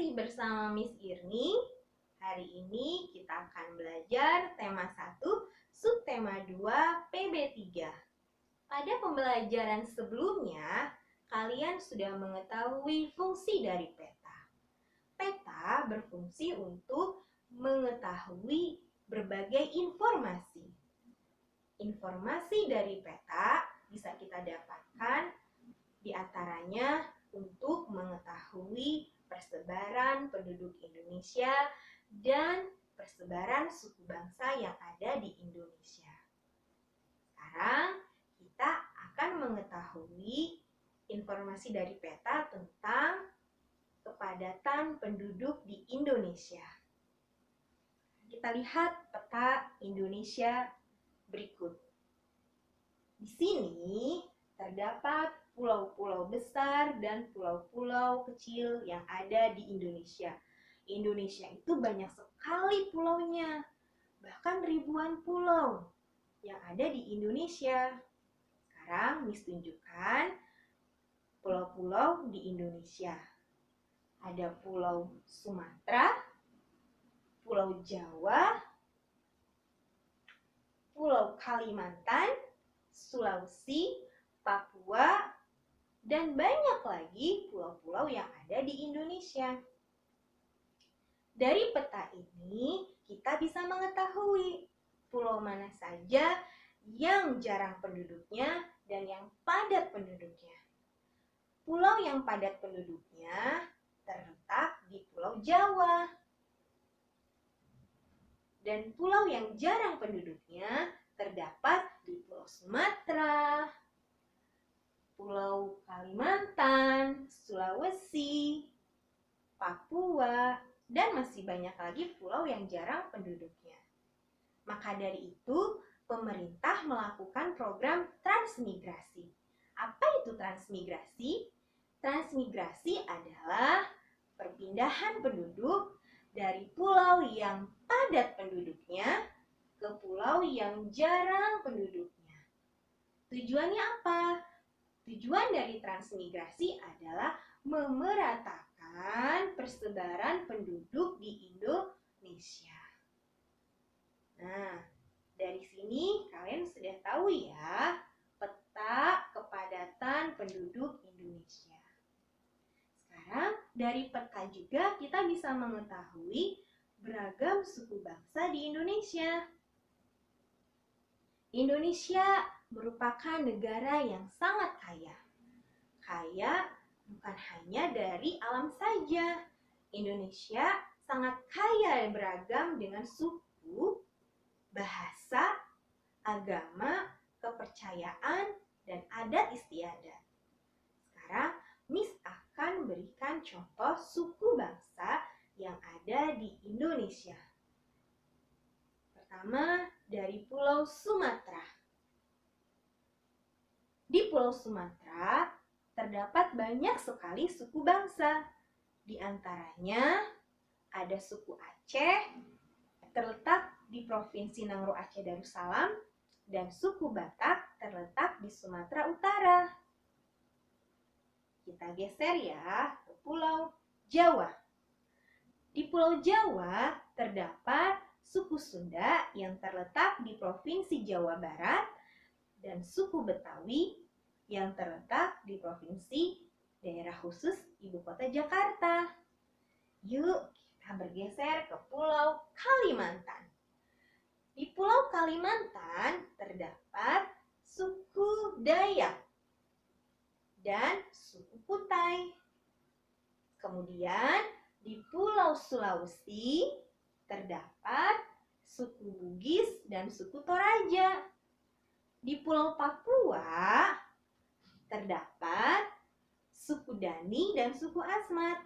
lagi bersama Miss Irni. Hari ini kita akan belajar tema 1, subtema 2, PB3. Pada pembelajaran sebelumnya, kalian sudah mengetahui fungsi dari peta. Peta berfungsi untuk mengetahui berbagai informasi. Informasi dari peta bisa kita dapatkan di antaranya untuk mengetahui persebaran penduduk Indonesia dan persebaran suku bangsa yang ada di Indonesia. Sekarang kita akan mengetahui informasi dari peta tentang kepadatan penduduk di Indonesia. Kita lihat peta Indonesia berikut. Di sini terdapat pulau-pulau besar dan pulau-pulau kecil yang ada di Indonesia. Indonesia itu banyak sekali pulaunya, bahkan ribuan pulau yang ada di Indonesia. Sekarang Miss tunjukkan pulau-pulau di Indonesia. Ada Pulau Sumatera, Pulau Jawa, Pulau Kalimantan, Sulawesi, Papua, dan banyak lagi pulau-pulau yang ada di Indonesia. Dari peta ini, kita bisa mengetahui pulau mana saja yang jarang penduduknya dan yang padat penduduknya. Pulau yang padat penduduknya terletak di Pulau Jawa. Dan pulau yang jarang penduduknya terdapat di Pulau Sumatera, Pulau Kalimantan, Sulawesi, Papua, dan masih banyak lagi pulau yang jarang penduduknya. Maka dari itu, pemerintah melakukan program transmigrasi. Apa itu transmigrasi? Transmigrasi adalah perpindahan penduduk dari pulau yang padat penduduknya ke pulau yang jarang penduduknya. Tujuannya apa? Tujuan dari transmigrasi adalah memeratakan persebaran penduduk di Indonesia. Nah, dari sini kalian sudah tahu ya peta kepadatan penduduk Indonesia. Sekarang dari peta juga kita bisa mengetahui beragam suku bangsa di Indonesia. Indonesia merupakan negara yang sangat kaya. Kaya bukan hanya dari alam saja. Indonesia sangat kaya dan beragam dengan suku, bahasa, agama, kepercayaan, dan adat istiadat. Sekarang, Miss akan berikan contoh suku bangsa yang ada di Indonesia. Pertama, dari Pulau Sumatera. Di Pulau Sumatera terdapat banyak sekali suku bangsa. Di antaranya ada suku Aceh, terletak di Provinsi Nangro Aceh Darussalam, dan suku Batak terletak di Sumatera Utara. Kita geser ya ke Pulau Jawa. Di Pulau Jawa terdapat suku Sunda yang terletak di Provinsi Jawa Barat dan suku Betawi yang terletak di Provinsi Daerah Khusus Ibu Kota Jakarta. Yuk, kita bergeser ke Pulau Kalimantan. Di Pulau Kalimantan terdapat suku Dayak dan suku Kutai. Kemudian di Pulau Sulawesi terdapat suku Bugis dan suku Toraja. Di Pulau Papua terdapat suku Dani dan suku Asmat.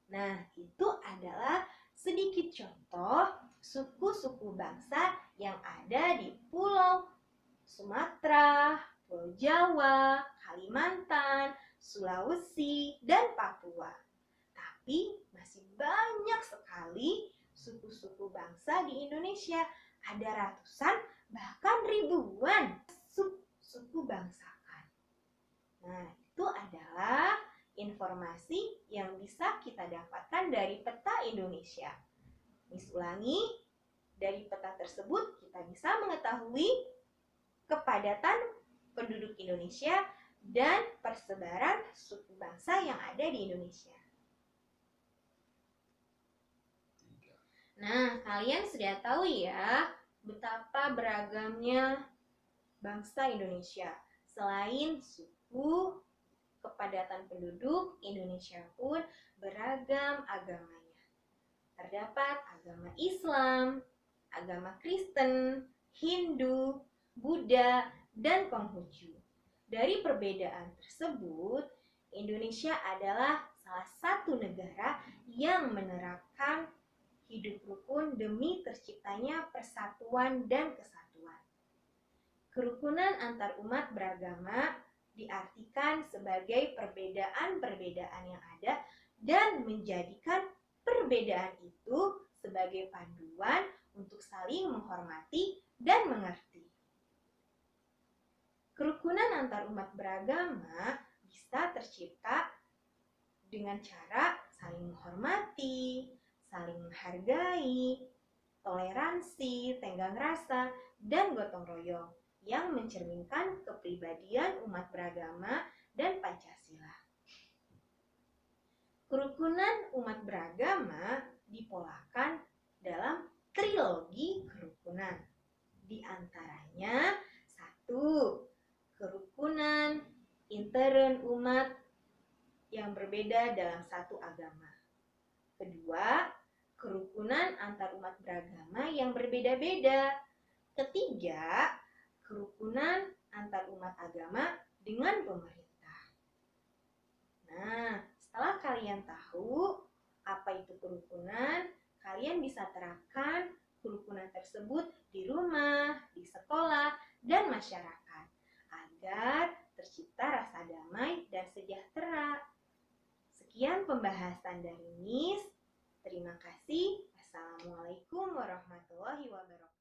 Nah, itu adalah sedikit contoh suku-suku bangsa yang ada di Pulau Sumatera, Pulau Jawa, Kalimantan, Sulawesi, dan Papua. Tapi masih banyak sekali suku-suku bangsa di Indonesia. Ada ratusan, bahkan ribuan suku bangsakan. Nah, itu adalah informasi yang bisa kita dapatkan dari peta Indonesia. Miss ulangi, dari peta tersebut kita bisa mengetahui kepadatan penduduk Indonesia dan persebaran suku bangsa yang ada di Indonesia. Nah, kalian sudah tahu ya betapa beragamnya bangsa Indonesia. Selain suku, kepadatan penduduk, Indonesia pun beragam agamanya. Terdapat agama Islam, agama Kristen, Hindu, Buddha, dan Konghucu. Dari perbedaan tersebut, Indonesia adalah salah satu negara yang menerapkan hidup rukun demi terciptanya persatuan dan kesatuan. Kerukunan antar umat beragama diartikan sebagai perbedaan-perbedaan yang ada dan menjadikan perbedaan itu sebagai panduan untuk saling menghormati dan mengerti. Kerukunan antar umat beragama bisa tercipta dengan cara saling menghormati, saling menghargai, toleransi, tenggang rasa, dan gotong royong yang mencerminkan kepribadian umat beragama dan Pancasila. Kerukunan umat beragama dipolakan dalam trilogi kerukunan. Di antaranya, 1. Kerukunan intern umat yang berbeda dalam satu agama. 2. Kerukunan antar umat beragama yang berbeda-beda. 3. Kerukunan antar umat agama dengan pemerintah. Nah, setelah kalian tahu apa itu kerukunan, kalian bisa terapkan kerukunan tersebut di rumah, di sekolah, dan masyarakat agar tercipta rasa damai dan sejahtera. Sekian pembahasan dari Miss. Terima kasih. Assalamualaikum warahmatullahi wabarakatuh.